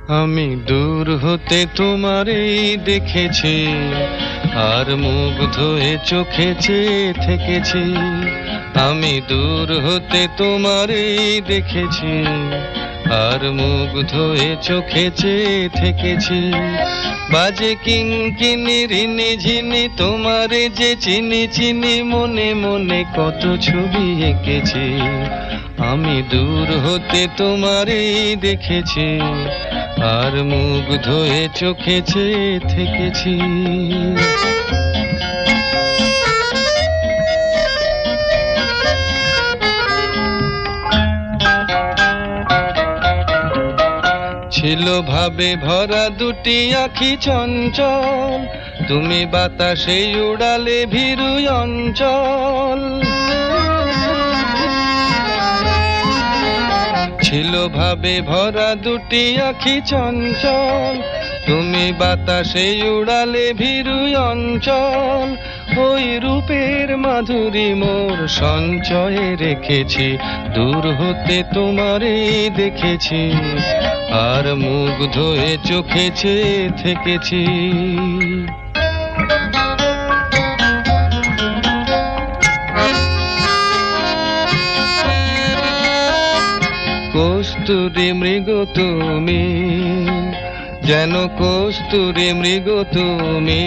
আমি দূর হতে তোমারই দেখেছি, আর মুগ্ধ হয়ে চোখে চেয়ে থেকেছি। আমি দূর হতে তোমারই দেখেছি, আর মুগ্ধ হয়ে চোখে চেয়ে থেকেছি। বাজে কিঙ্কিনি রিনি ঝিনি তোমারে যে চিনি চিনি, মনে মনে কত ছবি এঁকেছি। আমি দূর হতে তোমারই দেখেছি, আর মুগ্ধ হয়ে চোখে চেয়ে থেকেছি। ছিল ভাবে ভরা দুটি আখি চঞ্চল, তুমি বাতাসে উড়ালে ভীরু অঞ্চল। ছিল ভাবে ভরা দুটি আখি চঞ্চল, তুমি বাতাসে উড়ালে ভীরু অঞ্চল। ওই রূপের মাধুরী মোর সঞ্চয়ে রেখেছি, দূর হতে তোমারে দেখেছি, আর মুগ্ধ হয়ে চোখে চেয়ে থেকেছি। কস্তুরী মৃগ তুমি, যেন কস্তুরী মৃগ তুমি,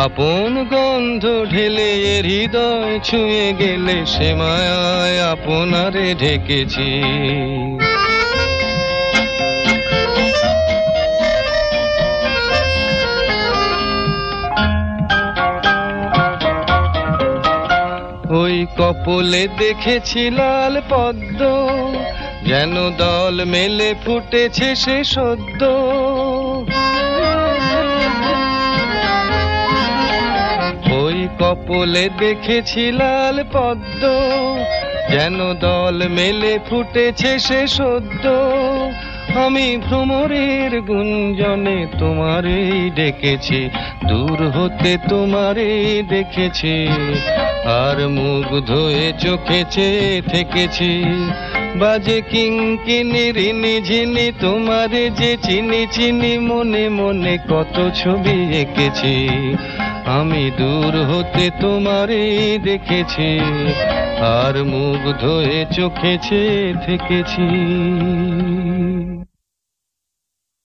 আপন গন্ধ ঢেলে হৃদয় ছুঁয়ে গেলে, সে মায়ায় আপনারে ঢেকেছি। ওই কপলে দেখেছি লাল পদ্ম, যেন দল মেলে ফুটেছে সে সদ্য। ওই কপলে দেখেছি লাল পদ্ম, যেন দল মেলে ফুটেছে সে সদ্য। আমি ভ্রমরের গুঞ্জনে তোমারেই ডেকেছি, দূর হতে তোমারেই দেখেছি, আর মুগ্ধ হয়ে চোখে চেয়ে থেকেছি। বাজে কিঙ্কিনি রিনি ঝিনি তোমারে যে চিনি চিনি, মনে মনে কত ছবি এঁকেছি। আমি দূর হতে তোমারেই দেখেছি, আর মুগ্ধ হয়ে চোখে চেয়ে থেকেছি।